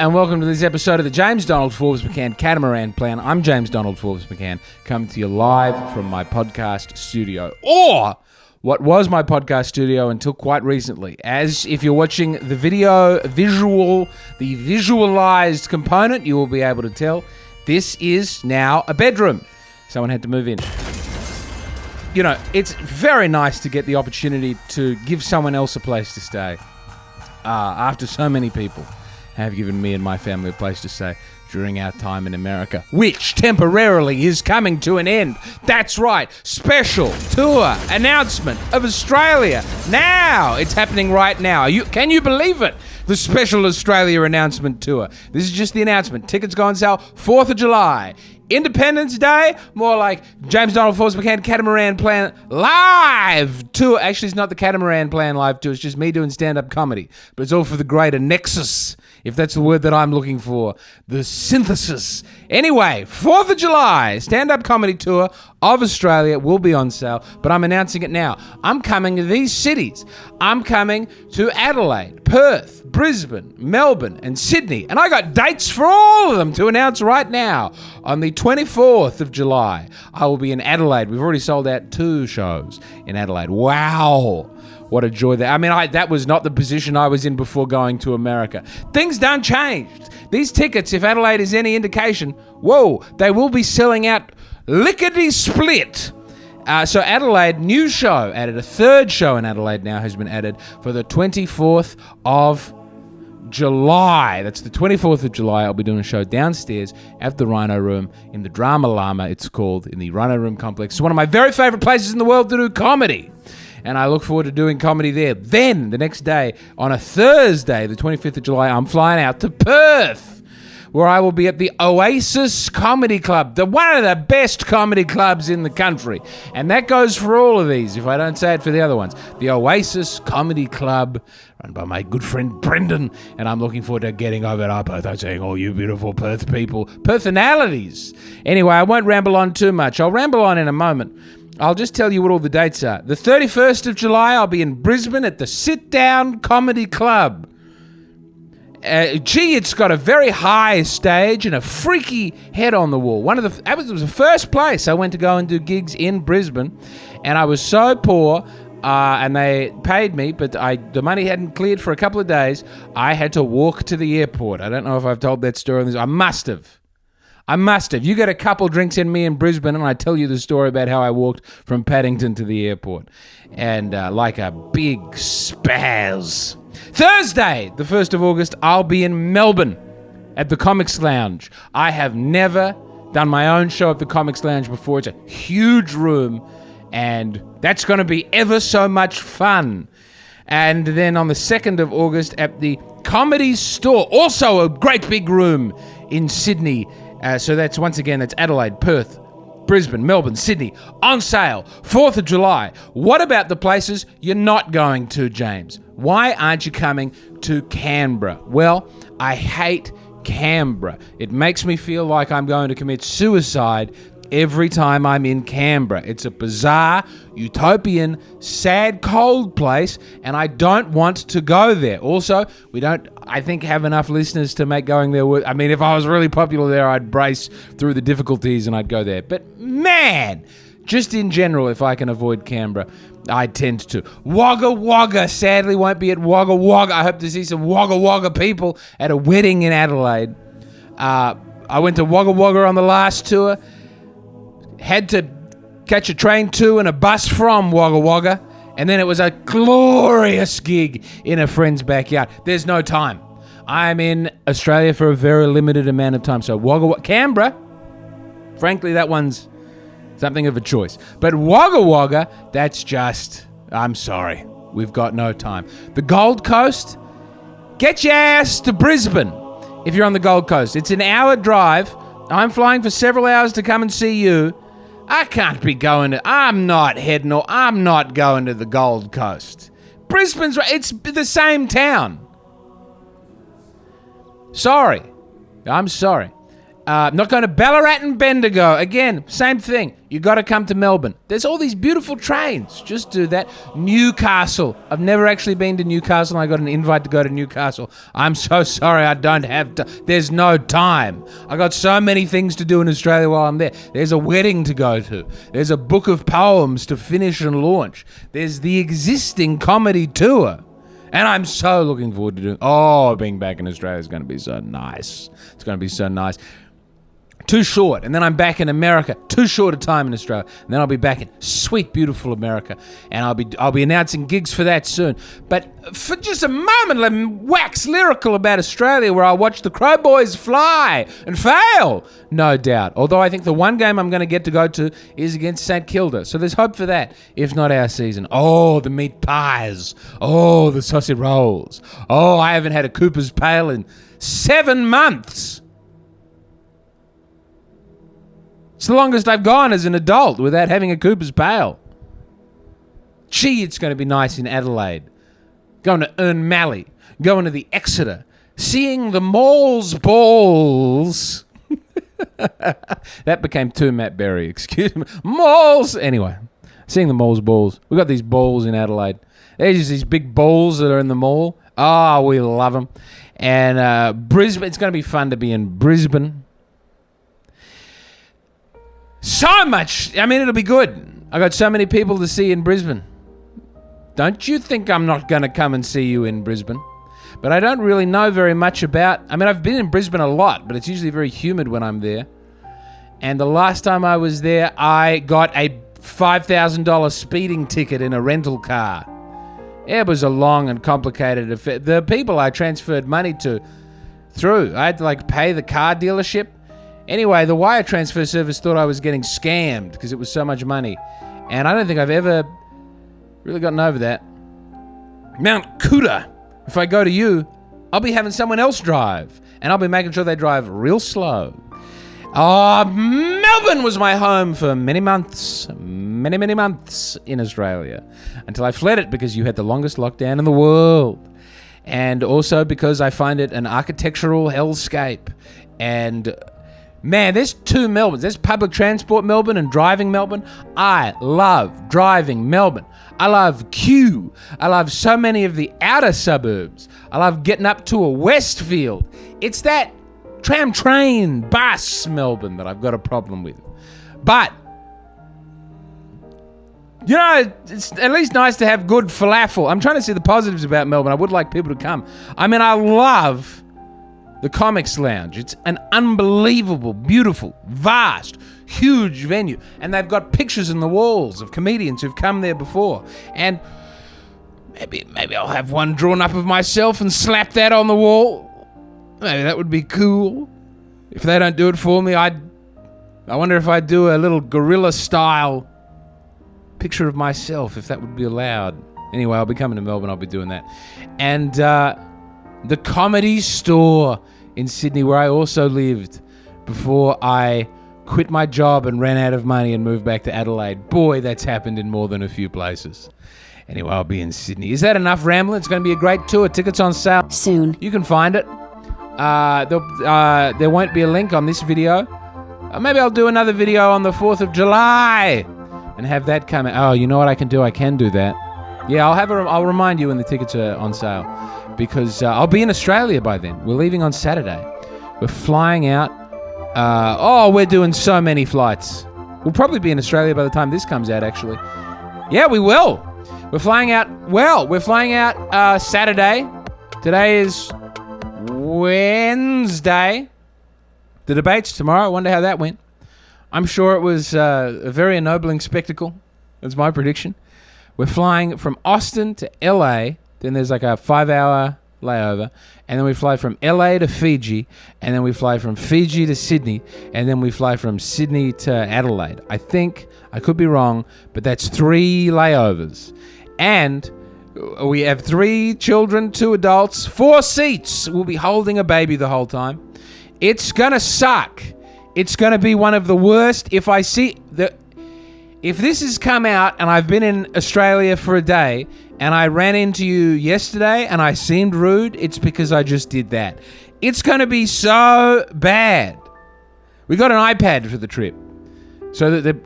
and welcome to this episode of the James Donald Forbes McCann Catamaran Plan. I'm James Donald Forbes McCann, coming to you live from my podcast studio, or what was my podcast studio until quite recently. As if you're watching the the visualized component, you will be able to tell this is now a bedroom. Someone had to move in. You know, it's very nice to get the opportunity to give someone else a place to stay. After so many people have given me and my family a place to stay during our time in America, which temporarily is coming to an end. That's right, special tour announcement of Australia. Now, it's happening right now. Can you believe it? The special Australia announcement tour. This is just the announcement. Tickets go on sale 4th of July. Independence Day, more like James Donald Forbes McCann Catamaran Plan live tour. Actually, it's not the Catamaran Plan live tour. It's just me doing stand-up comedy. But it's all for the greater nexus, if that's the word that I'm looking for. The synthesis. Anyway, 4th of July, stand-up comedy tour of Australia will be on sale, but I'm announcing it now. I'm coming to these cities. I'm coming to Adelaide, Perth, Brisbane, Melbourne, and Sydney. And I got dates for all of them to announce right now. On the 24th of July, I will be in Adelaide. We've already sold out 2 shows in Adelaide. Wow. What a joy that. I mean, that was not the position I was in before going to America. Things done changed. These tickets, if Adelaide is any indication, whoa, they will be selling out lickety-split. So Adelaide, new show added. A 3rd show in Adelaide now has been added for the 24th of July. That's the 24th of July. I'll be doing a show downstairs at the Rhino Room in the Drama Llama, it's called, in the Rhino Room complex. It's one of my very favorite places in the world to do comedy. And I look forward to doing comedy there. Then, the next day, on a Thursday, the 25th of July, I'm flying out to Perth, where I will be at the Oasis Comedy Club, one of the best comedy clubs in the country. And that goes for all of these, if I don't say it for the other ones. The Oasis Comedy Club, run by my good friend Brendan, and I'm looking forward to getting over to Perth. I'm saying, oh, you beautiful Perth people. Personalities. Anyway, I won't ramble on too much. I'll ramble on in a moment. I'll just tell you what all the dates are. The 31st of July, I'll be in Brisbane at the Sit Down Comedy Club. It's got a very high stage and a freaky head on the wall. It was the first place I went to go and do gigs in Brisbane, and I was so poor, and they paid me, but the money hadn't cleared for a couple of days. I had to walk to the airport. I don't know if I've told that story on this. I must have. You get a couple drinks in me in Brisbane, and I tell you the story about how I walked from Paddington to the airport, and like a big spaz. Thursday, the 1st of August, I'll be in Melbourne at the Comics Lounge. I have never done my own show at the Comics Lounge before. It's a huge room, and that's going to be ever so much fun. And then on the 2nd of August at the Comedy Store, also a great big room in Sydney. So that's, once again, that's Adelaide, Perth, Brisbane, Melbourne, Sydney, on sale, 4th of July. What about the places you're not going to, James? Why aren't you coming to Canberra? Well, I hate Canberra. It makes me feel like I'm going to commit suicide every time I'm in Canberra. It's a bizarre, utopian, sad, cold place, and I don't want to go there. Also, we don't, I think, have enough listeners to make going there worth. I mean, if I was really popular there, I'd brace through the difficulties and I'd go there. But man, just in general, if I can avoid Canberra, I tend to. Wagga Wagga sadly won't be at Wagga Wagga. I hope to see some Wagga Wagga people at a wedding in Adelaide. I went to Wagga Wagga on the last tour. Had to catch a train to and a bus from Wagga Wagga, and then it was a glorious gig in a friend's backyard. There's no time. I'm in Australia for a very limited amount of time. So Wagga Wagga, Canberra, frankly, that one's something of a choice. But Wagga Wagga, that's just, I'm sorry, we've got no time. The Gold Coast, get your ass to Brisbane if you're on the Gold Coast. It's an hour drive. I'm flying for several hours to come and see you. I can't be going to, I'm not going to the Gold Coast. Brisbane's, it's the same town. Sorry. I'm sorry. Not going to Ballarat and Bendigo. Again, same thing. You got to come to Melbourne. There's all these beautiful trains. Just do that. Newcastle. I've never actually been to Newcastle. I got an invite to go to Newcastle. I'm so sorry I don't have there's no time. I got so many things to do in Australia while I'm there. There's a wedding to go to. There's a book of poems to finish and launch. There's the existing comedy tour. And I'm so looking forward to being back in Australia is going to be so nice. It's going to be so nice. Too short, and then I'm back in America. Too short a time in Australia, and then I'll be back in sweet, beautiful America, and I'll be announcing gigs for that soon. But for just a moment, let me wax lyrical about Australia, where I'll watch the Crow Boys fly and fail, no doubt. Although I think the one game I'm going to get to go to is against St Kilda, so there's hope for that, if not our season. Oh, the meat pies. Oh, the sausage rolls. Oh, I haven't had a Cooper's Pale in 7 months. It's the longest I've gone as an adult without having a Cooper's Pale. Gee, it's going to be nice in Adelaide. Going to Ernmalley. Going to the Exeter. Seeing the Mall's balls. That became too Matt Berry, excuse me. Malls! Anyway, seeing the Mall's balls. We've got these balls in Adelaide. They're just these big balls that are in the mall. Oh, we love them. And Brisbane, it's going to be fun to be in Brisbane. So much. I mean, it'll be good. I got so many people to see in Brisbane. Don't you think I'm not going to come and see you in Brisbane? But I don't really know very much about... I mean, I've been in Brisbane a lot, but it's usually very humid when I'm there. And the last time I was there, I got a $5,000 speeding ticket in a rental car. It was a long and complicated affair. The people I transferred money to through, I had to pay the car dealership. Anyway, the wire transfer service thought I was getting scammed because it was so much money. And I don't think I've ever really gotten over that. Mount Coota. If I go to you, I'll be having someone else drive. And I'll be making sure they drive real slow. Melbourne was my home for many months. Many months in Australia. Until I fled it because you had the longest lockdown in the world. And also because I find it an architectural hellscape. And... man, there's two Melbournes. There's public transport Melbourne and driving Melbourne. I love driving Melbourne. I love Kew. I love so many of the outer suburbs. I love getting up to a Westfield. It's that tram, train, bus Melbourne that I've got a problem with. But, you know, it's at least nice to have good falafel. I'm trying to see the positives about Melbourne. I would like people to come. I mean, I love... the Comics Lounge. It's an unbelievable, beautiful, vast, huge venue. And they've got pictures in the walls of comedians who've come there before. And maybe I'll have one drawn up of myself and slap that on the wall. Maybe that would be cool. If they don't do it for me, I wonder if I'd do a little guerrilla style picture of myself, if that would be allowed. Anyway, I'll be coming to Melbourne. I'll be doing that. And the Comedy Store in Sydney, where I also lived before I quit my job and ran out of money and moved back to Adelaide. Boy, that's happened in more than a few places. Anyway, I'll be in Sydney. Is that enough rambling? It's going to be a great tour. Tickets on sale soon. You can find it. There won't be a link on this video. Maybe I'll do another video on the 4th of July and have that come out. Oh, you know what I can do? I can do that. Yeah, I'll remind you when the tickets are on sale. Because I'll be in Australia by then. We're leaving on Saturday. We're flying out. We're doing so many flights. We'll probably be in Australia by the time this comes out, actually. Yeah, we will. We're flying out Saturday. Today is Wednesday. The debate's tomorrow. I wonder how that went. I'm sure it was a very ennobling spectacle. That's my prediction. We're flying from Austin to LA. Then there's like a 5-hour layover. And then we fly from LA to Fiji. And then we fly from Fiji to Sydney. And then we fly from Sydney to Adelaide. I think, I could be wrong, but that's 3 layovers. And we have 3 children, 2 adults, 4 seats. We'll be holding a baby the whole time. It's going to suck. It's going to be one of the worst. If this has come out and I've been in Australia for a day and I ran into you yesterday and I seemed rude, it's because I just did that. It's going to be so bad. We got an iPad for the trip. So that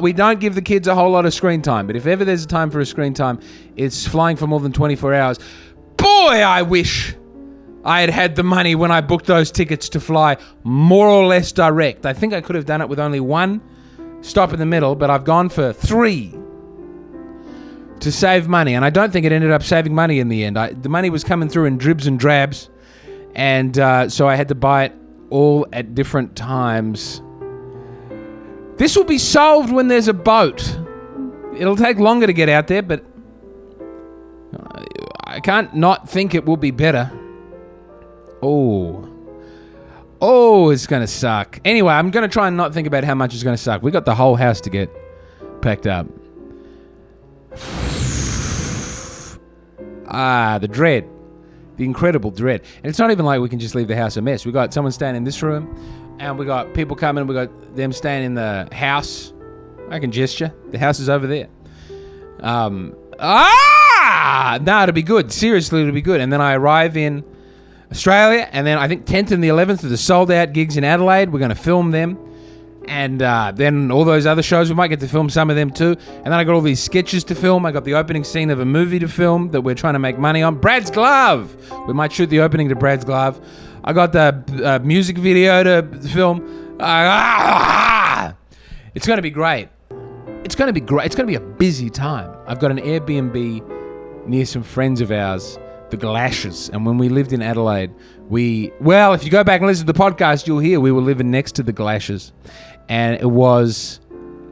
we don't give the kids a whole lot of screen time, but if ever there's a time for a screen time, it's flying for more than 24 hours. Boy, I wish I had the money when I booked those tickets to fly more or less direct. I think I could have done it with only one stop in the middle, but I've gone for 3 to save money, and I don't think it ended up saving money in the end. The money was coming through in dribs and drabs, and so I had to buy it all at different times. This will be solved when there's a boat. It'll take longer to get out there, but I can't not think it will be better. Oh, it's going to suck. Anyway, I'm going to try and not think about how much it's going to suck. We got the whole house to get packed up. The dread. The incredible dread. And it's not even like we can just leave the house a mess. We got someone staying in this room, and we got people coming. We got them staying in the house. I can gesture. The house is over there. No, it'll be good. Seriously, it'll be good. And then I arrive in Australia, and then I think 10th and the 11th are the sold-out gigs in Adelaide. We're going to film them. And then all those other shows, we might get to film some of them too. And then I got all these sketches to film. I got the opening scene of a movie to film that we're trying to make money on. Brad's Glove! We might shoot the opening to Brad's Glove. I got the music video to film. It's going to be great. It's going to be great. It's going to be a busy time. I've got an Airbnb near some friends of ours, the Glashes. And when we lived in Adelaide, if you go back and listen to the podcast, you'll hear we were living next to the Glashes. And it was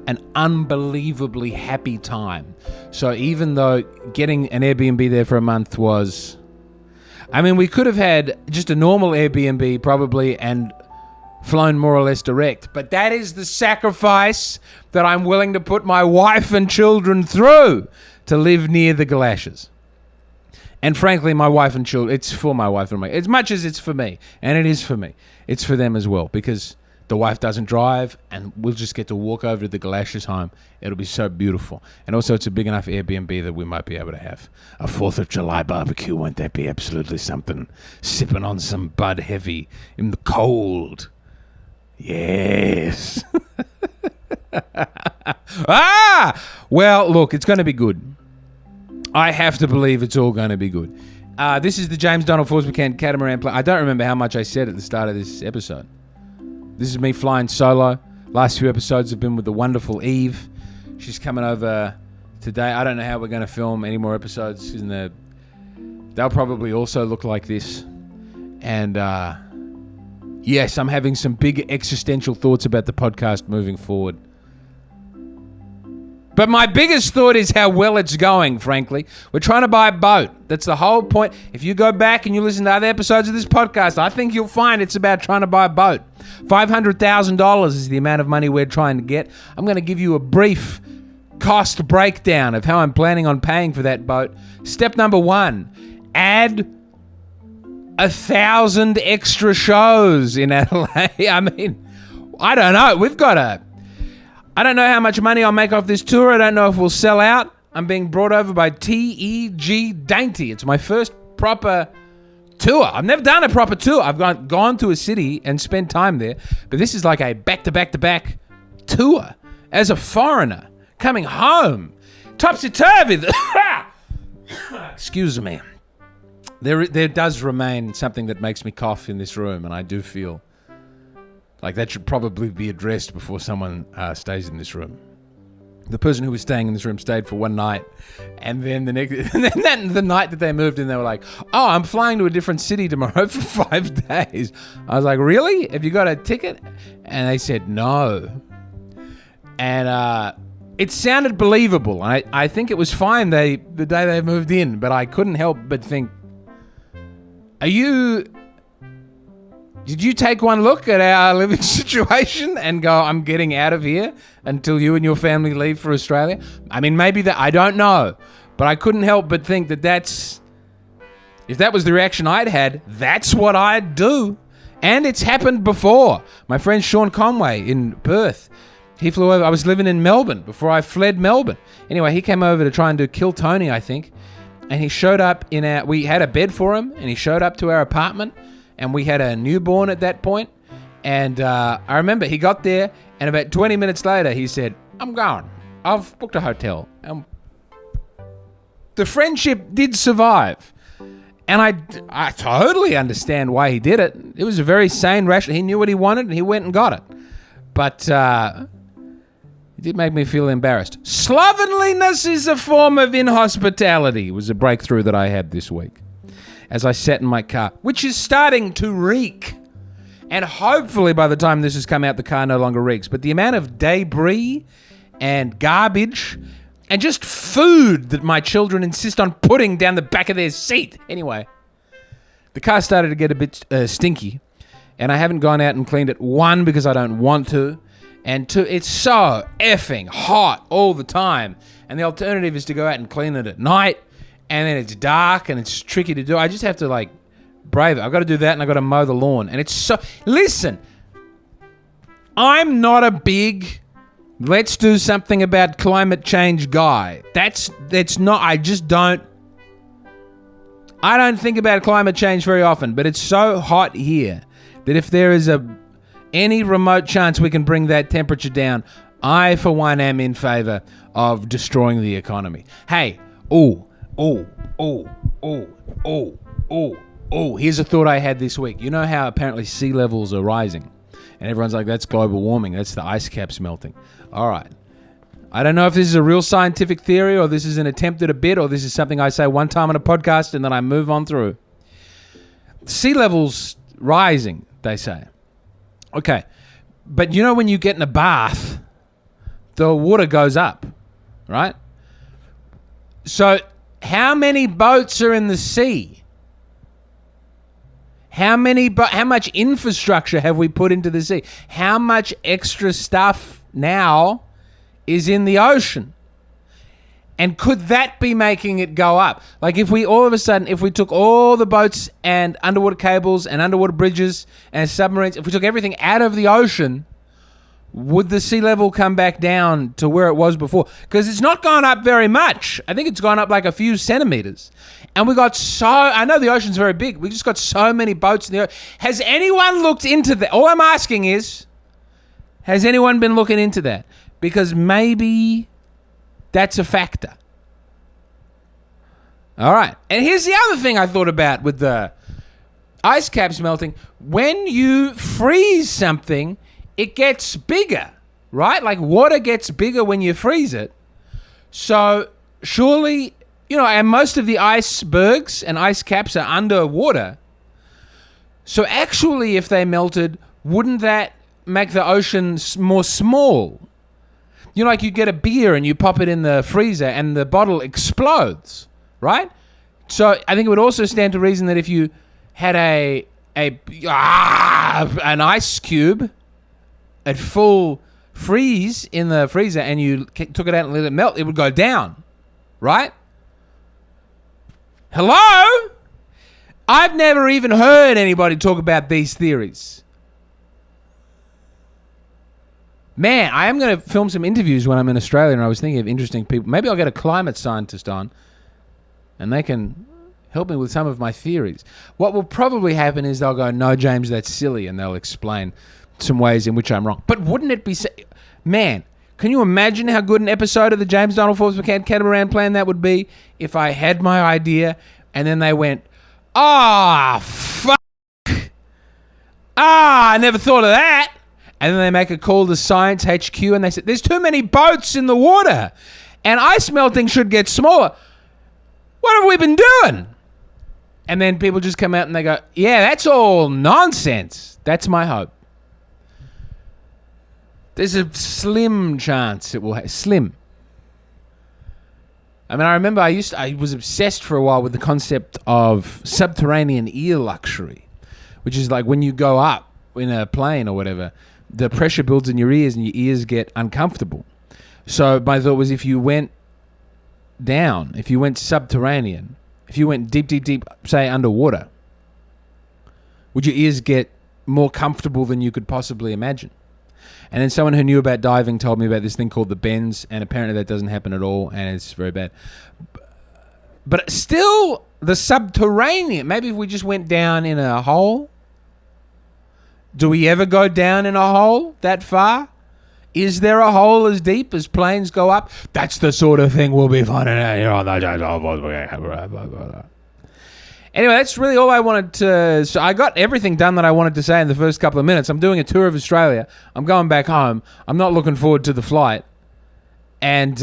an unbelievably happy time. So even though getting an Airbnb there for a month was... we could have had just a normal Airbnb probably and flown more or less direct. But that is the sacrifice that I'm willing to put my wife and children through to live near the Glashes. And frankly, my wife and children, it's for my wife and me. As much as it's for me, and it is for me, it's for them as well, because the wife doesn't drive, and we'll just get to walk over to the Glashes home. It'll be so beautiful. And also, it's a big enough Airbnb that we might be able to have a 4th of July barbecue. Won't that be absolutely something? Sipping on some Bud Heavy in the cold. Yes. Well, look, it's going to be good. I have to believe it's all going to be good. This is the James Donald Forsby Catamaran play. I don't remember how much I said at the start of this episode. This is me flying solo. Last few episodes have been with the wonderful Eve. She's coming over today. I don't know how we're going to film any more episodes. They'll probably also look like this. And yes, I'm having some big existential thoughts about the podcast moving forward. But my biggest thought is how well it's going, frankly. We're trying to buy a boat. That's the whole point. If you go back and you listen to other episodes of this podcast, I think you'll find it's about trying to buy a boat. $500,000 is the amount of money we're trying to get. I'm going to give you a brief cost breakdown of how I'm planning on paying for that boat. Step number 1, add 1,000 extra shows in Adelaide. I don't know. I don't know how much money I'll make off this tour. I don't know if we'll sell out. I'm being brought over by TEG Dainty. It's my first proper tour. I've never done a proper tour. I've gone to a city and spent time there, but this is like a back-to-back-to-back tour as a foreigner coming home. Topsy-turvy. Excuse me. There does remain something that makes me cough in this room, and I do feel like that should probably be addressed before someone stays in this room. The person who was staying in this room stayed for one night, and then the night that they moved in, they were like, "Oh, I'm flying to a different city tomorrow for 5 days." I was like, "Really? Have you got a ticket?" And they said no. And it sounded believable. I think it was fine the day they moved in, but I couldn't help but think, did you take one look at our living situation and go, "I'm getting out of here until you and your family leave for Australia"? Maybe that, I don't know. But I couldn't help but think if that was the reaction I'd had, that's what I'd do. And it's happened before. My friend Sean Conway in Perth, he flew over. I was living in Melbourne before I fled Melbourne. Anyway, he came over to try and do Kill Tony, I think. And he showed up we had a bed for him, and he showed up to our apartment. And we had a newborn at that point, And I remember he got there, and about 20 minutes later, he said, I'm gone. I've booked a hotel. The friendship did survive. And I totally understand why he did it. It was a very sane, rational. He knew what he wanted, and he went and got it. But it did make me feel embarrassed. Slovenliness is a form of inhospitality was a breakthrough that I had this week as I sat in my car, which is starting to reek. And hopefully by the time this has come out, the car no longer reeks. But the amount of debris and garbage and just food that my children insist on putting down the back of their seat. Anyway, the car started to get a bit stinky. And I haven't gone out and cleaned it. One, because I don't want to. And two, it's so effing hot all the time. And the alternative is to go out and clean it at night. And then it's dark and it's tricky to do. I just have to brave it. I've got to do that and I've got to mow the lawn. And it's so... Listen, I'm not a big let's do something about climate change guy. That's not... I don't think about climate change very often, but it's so hot here that if there is any remote chance we can bring that temperature down, I, for one, am in favor of destroying the economy. Hey, here's a thought I had this week. You know how apparently sea levels are rising? And everyone's like, that's global warming. That's the ice caps melting. All right. I don't know if this is a real scientific theory or this is an attempt at a bit or this is something I say one time on a podcast and then I move on through. Sea levels rising, they say. Okay. But you know when you get in a bath, the water goes up, right? So how many boats are in the sea? How much infrastructure have we put into the sea? How much extra stuff now is in the ocean? And could that be making it go up? Like if we all of a sudden, if we took all the boats and underwater cables and underwater bridges and submarines, if we took everything out of the ocean, would the sea level come back down to where it was before? Because it's not gone up very much. I think it's gone up like a few centimeters. And we got I know the ocean's very big. We just got so many boats in the ocean. Has anyone looked into that? All I'm asking is, has anyone been looking into that? Because maybe that's a factor. All right. And here's the other thing I thought about with the ice caps melting. When you freeze something, it gets bigger, right? Like water gets bigger when you freeze it. So surely, and most of the icebergs and ice caps are underwater. So actually, if they melted, wouldn't that make the ocean more small? Like you get a beer and you pop it in the freezer and the bottle explodes, right? So I think it would also stand to reason that if you had an ice cube at full freeze in the freezer and you took it out and let it melt, it would go down, right? Hello? I've never even heard anybody talk about these theories. Man, I am going to film some interviews when I'm in Australia, and I was thinking of interesting people. Maybe I'll get a climate scientist on, and they can help me with some of my theories. What will probably happen is they'll go, no, James, that's silly, and they'll explain some ways in which I'm wrong. But wouldn't it be... Man, can you imagine how good an episode of the James Donald Forbes McCann Catamaran Plan that would be if I had my idea, and then they went, fuck. I never thought of that. And then they make a call to Science HQ and they said, there's too many boats in the water and ice melting should get smaller. What have we been doing? And then people just come out and they go, yeah, that's all nonsense. That's my hope. There's a slim chance it will slim. I mean, I remember I was obsessed for a while with the concept of subterranean ear luxury, which is like when you go up in a plane or whatever, the pressure builds in your ears and your ears get uncomfortable. So my thought was if you went down, if you went subterranean, if you went deep, say underwater, would your ears get more comfortable than you could possibly imagine? And then someone who knew about diving told me about this thing called the bends, and apparently that doesn't happen at all, and it's very bad. But still, the subterranean, maybe if we just went down in a hole, Do we ever go down in a hole that far? Is there a hole as deep as planes go up? That's the sort of thing we'll be finding out here on the JDFMCP. Anyway, that's really all I wanted to... So I got everything done that I wanted to say in the first couple of minutes. I'm doing a tour of Australia. I'm going back home. I'm not looking forward to the flight. And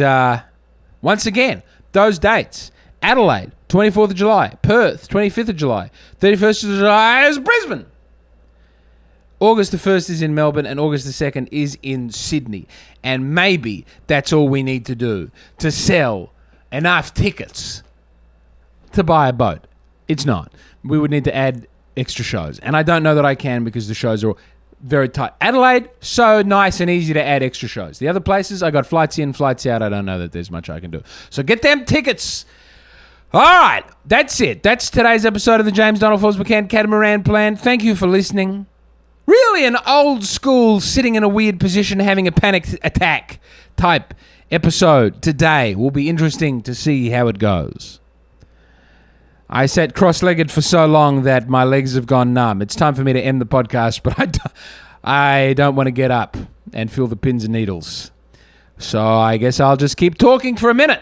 once again, those dates. Adelaide, 24th of July. Perth, 25th of July. 31st of July is Brisbane. August the 1st is in Melbourne and August the 2nd is in Sydney. And maybe that's all we need to do to sell enough tickets to buy a boat. It's not. We would need to add extra shows. And I don't know that I can because the shows are all very tight. Adelaide, so nice and easy to add extra shows. The other places, I got flights in, flights out. I don't know that there's much I can do. So get them tickets. All right. That's it. That's today's episode of the James Donald Forbes McCann Catamaran Plan. Thank you for listening. Really an old school, sitting in a weird position, having a panic attack type episode today. Will be interesting to see how it goes. I sat cross-legged for so long that my legs have gone numb. It's time for me to end the podcast, but I don't want to get up and feel the pins and needles. So I guess I'll just keep talking for a minute.